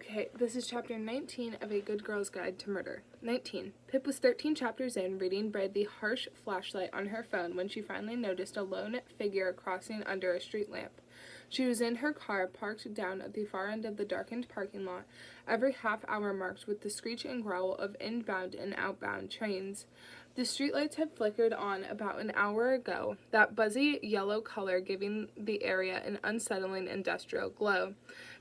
Okay, this is chapter 19 of A Good Girl's Guide to Murder. 19. Pip was 13 chapters in, reading by the harsh flashlight on her phone when she finally noticed a lone figure crossing under a street lamp. She was in her car, parked down at the far end of the darkened parking lot, every half hour marked with the screech and growl of inbound and outbound trains. The streetlights had flickered on about an hour ago, that buzzy yellow color giving the area an unsettling industrial glow.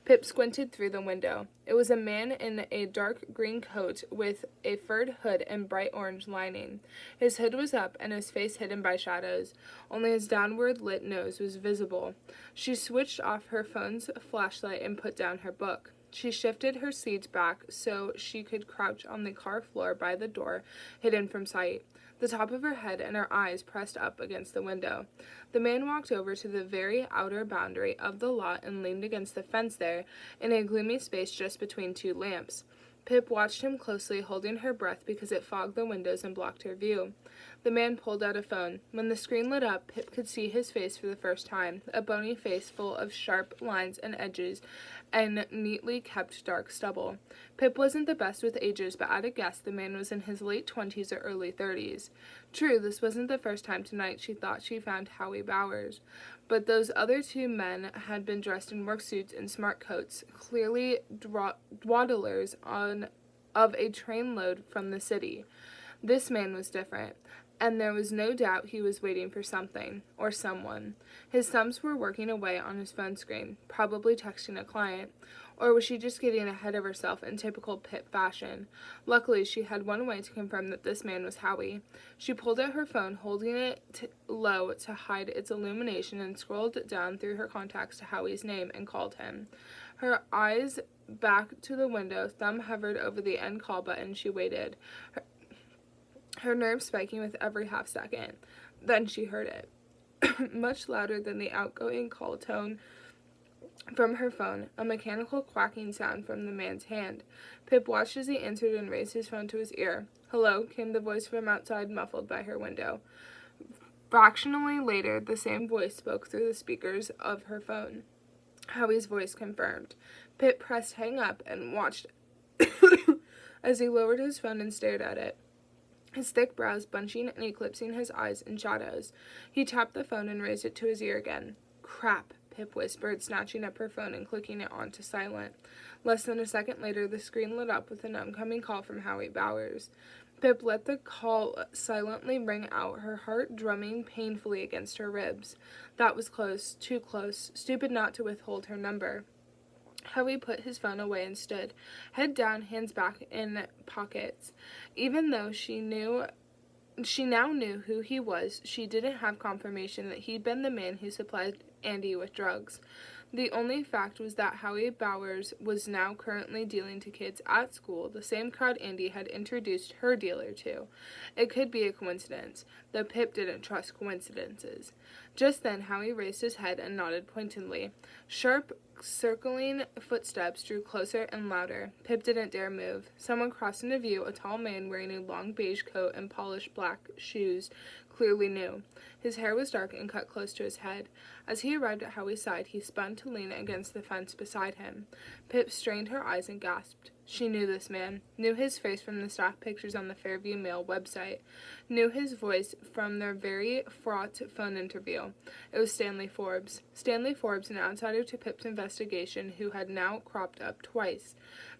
Pip squinted through the window. It was a man in a dark green coat with a furred hood and bright orange lining. His hood was up and his face hidden by shadows. Only his downward lit nose was visible. She switched off her phone's flashlight and put down her book. She shifted her seat back so she could crouch on the car floor by the door, hidden from sight, the top of her head and her eyes pressed up against the window. The man walked over to the very outer boundary of the lot and leaned against the fence there, in a gloomy space just between two lamps. Pip watched him closely, holding her breath because it fogged the windows and blocked her view. The man pulled out a phone. When the screen lit up, Pip could see his face for the first time, a bony face full of sharp lines and edges and neatly kept dark stubble. Pip wasn't the best with ages, but at a guess the man was in his late 20s or early 30s. True, this wasn't the first time tonight she thought she found Howie Bowers, but those other two men had been dressed in work suits and smart coats, clearly dawdlers of a trainload from the city. This man was different, and there was no doubt he was waiting for something, or someone. His thumbs were working away on his phone screen, probably texting a client. Or was she just getting ahead of herself in typical Pip fashion? Luckily, she had one way to confirm that this man was Howie. She pulled out her phone, holding it low to hide its illumination, and scrolled down through her contacts to Howie's name and called him. Her eyes back to the window, thumb hovered over the end call button. She waited, her nerves spiking with every half second. Then she heard it, much louder than the outgoing call tone from her phone, a mechanical quacking sound from the man's hand. Pip watched as he answered and raised his phone to his ear. "Hello," came the voice from outside, muffled by her window. Fractionally later, the same voice spoke through the speakers of her phone. Howie's voice confirmed. Pip pressed hang up and watched as he lowered his phone and stared at it, his thick brows bunching and eclipsing his eyes in shadows. He tapped the phone and raised it to his ear again. "Crap," Pip whispered, snatching up her phone and clicking it onto silent. Less than a second later, the screen lit up with an incoming call from Howie Bowers. Pip let the call silently ring out, her heart drumming painfully against her ribs. That was close, too close, stupid not to withhold her number. Howie put his phone away and stood, head down, hands back in pockets. Even though she now knew who he was, she didn't have confirmation that he'd been the man who supplied Andy with drugs. The only fact was that Howie Bowers was now currently dealing to kids at school, the same crowd Andy had introduced her dealer to. It could be a coincidence, though Pip didn't trust coincidences. Just then, Howie raised his head and nodded pointedly. Sharp, circling footsteps drew closer and louder. Pip didn't dare move. Someone crossed into view, a tall man wearing a long beige coat and polished black shoes, clearly new. His hair was dark and cut close to his head. As he arrived at Howie's side, he spun to lean against the fence beside him. Pip strained her eyes and gasped. She knew this man, knew his face from the staff pictures on the Fairview Mail website, knew his voice from their very fraught phone interview. It was Stanley Forbes. Stanley Forbes, an outsider to Pip's investigation who had now cropped up twice.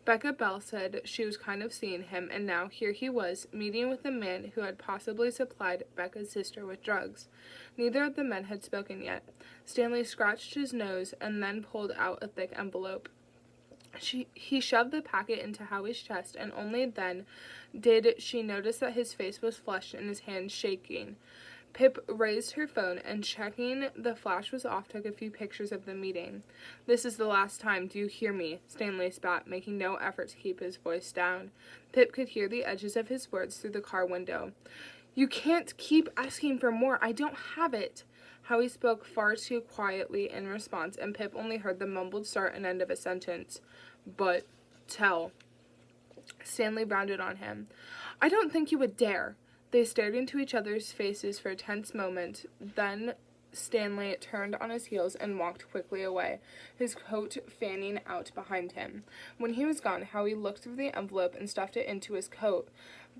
Becca Bell said she was kind of seeing him, and now here he was, meeting with the man who had possibly supplied Becca's sister with drugs. Neither of the men had spoken yet. Stanley scratched his nose and then pulled out a thick envelope. He shoved the packet into Howie's chest, and only then did she notice that his face was flushed and his hands shaking. Pip raised her phone and, checking the flash was off, took a few pictures of the meeting. "This is the last time, do you hear me?" Stanley spat, making no effort to keep his voice down. Pip could hear the edges of his words through the car window. "You can't keep asking for more. I don't have it." Howie spoke far too quietly in response, and Pip only heard the mumbled start and end of a sentence. "But tell." Stanley rounded on him. "I don't think you would dare." They stared into each other's faces for a tense moment. Then Stanley turned on his heels and walked quickly away, his coat fanning out behind him. When he was gone, Howie looked through the envelope and stuffed it into his coat,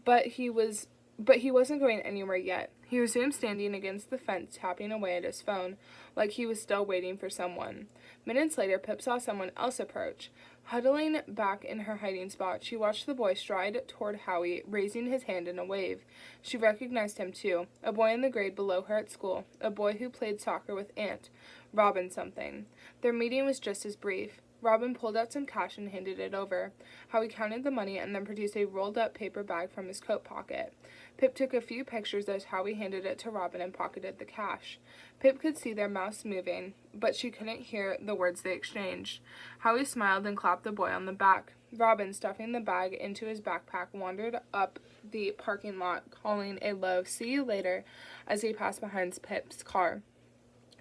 but he wasn't going anywhere yet. He resumed standing against the fence, tapping away at his phone, like he was still waiting for someone. Minutes later, Pip saw someone else approach. Huddling back in her hiding spot, she watched the boy stride toward Howie, raising his hand in a wave. She recognized him, too, a boy in the grade below her at school, a boy who played soccer with Aunt, Robin something. Their meeting was just as brief. Robin pulled out some cash and handed it over. Howie counted the money and then produced a rolled-up paper bag from his coat pocket. Pip took a few pictures as Howie handed it to Robin and pocketed the cash. Pip could see their mouths moving, but she couldn't hear the words they exchanged. Howie smiled and clapped the boy on the back. Robin, stuffing the bag into his backpack, wandered up the parking lot, calling a low "see you later" as he passed behind Pip's car.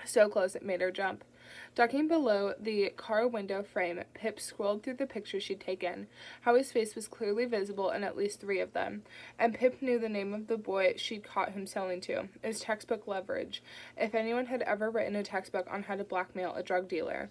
So close it made her jump. Ducking below the car window frame, Pip scrolled through the pictures she'd taken. Howie's face was clearly visible in at least 3 of them, and Pip knew the name of the boy she'd caught him selling to. It was textbook leverage, if anyone had ever written a textbook on how to blackmail a drug dealer.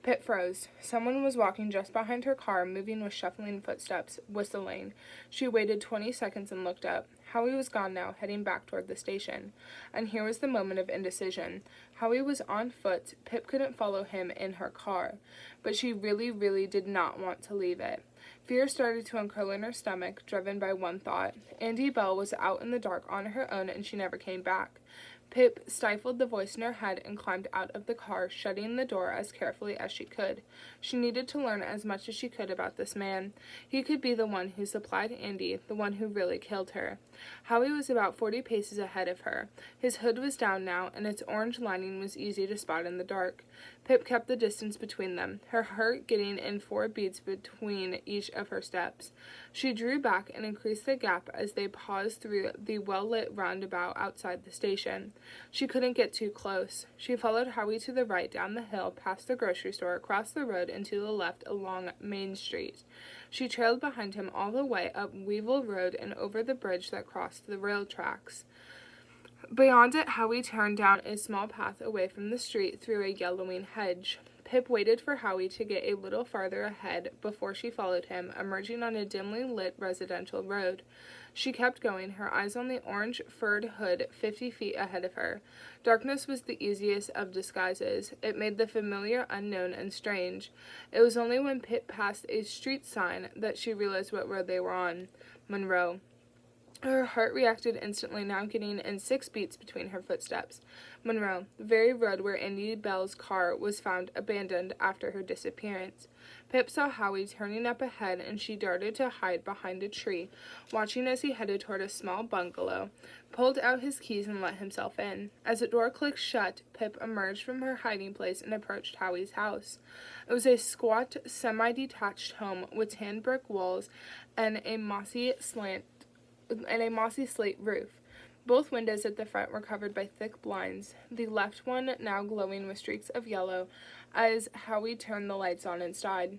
Pip froze. Someone was walking just behind her car, moving with shuffling footsteps, whistling. She waited 20 seconds and looked up. Howie was gone now, heading back toward the station. And here was the moment of indecision. Howie was on foot. Pip couldn't follow him in her car, but she really, really did not want to leave it. Fear started to uncurl in her stomach, driven by one thought. Andy Bell was out in the dark on her own, and she never came back. Pip stifled the voice in her head and climbed out of the car, shutting the door as carefully as she could. She needed to learn as much as she could about this man. He could be the one who supplied Andy, the one who really killed her. Howie was about 40 paces ahead of her. His hood was down now, and its orange lining was easy to spot in the dark. Pip kept the distance between them, her heart getting in 4 beats between each of her steps. She drew back and increased the gap as they paused through the well-lit roundabout outside the station. She couldn't get too close. She followed Howie to the right, down the hill, past the grocery store, across the road, and to the left along Main Street. She trailed behind him all the way up Weevil Road and over the bridge that crossed the rail tracks. Beyond it, Howie turned down a small path away from the street through a yellowing hedge. Pip waited for Howie to get a little farther ahead before she followed him, emerging on a dimly lit residential road. She kept going, her eyes on the orange furred hood 50 feet ahead of her. Darkness was the easiest of disguises. It made the familiar unknown and strange. It was only when Pip passed a street sign that she realized what road they were on. Monroe. Her heart reacted instantly, now getting in 6 beats between her footsteps. Monroe, the very road where Andy Bell's car was found abandoned after her disappearance. Pip saw Howie turning up ahead, and she darted to hide behind a tree, watching as he headed toward a small bungalow, pulled out his keys, and let himself in. As the door clicked shut, Pip emerged from her hiding place and approached Howie's house. It was a squat, semi-detached home with tan brick walls and a mossy slate roof. Both windows at the front were covered by thick blinds, the left one now glowing with streaks of yellow as Howie turned the lights on inside.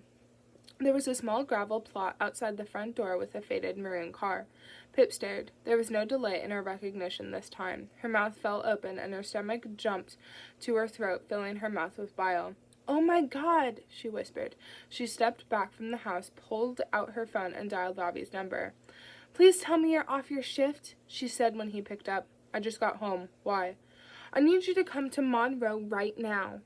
There was a small gravel plot outside the front door with a faded maroon car. Pip stared. There was no delay in her recognition this time. Her mouth fell open and her stomach jumped to her throat, filling her mouth with bile. "Oh my God," she whispered. She stepped back from the house, pulled out her phone, and dialed Bobby's number. "Please tell me you're off your shift," she said when he picked up. "I just got home. Why?" "I need you to come to Monroe right now."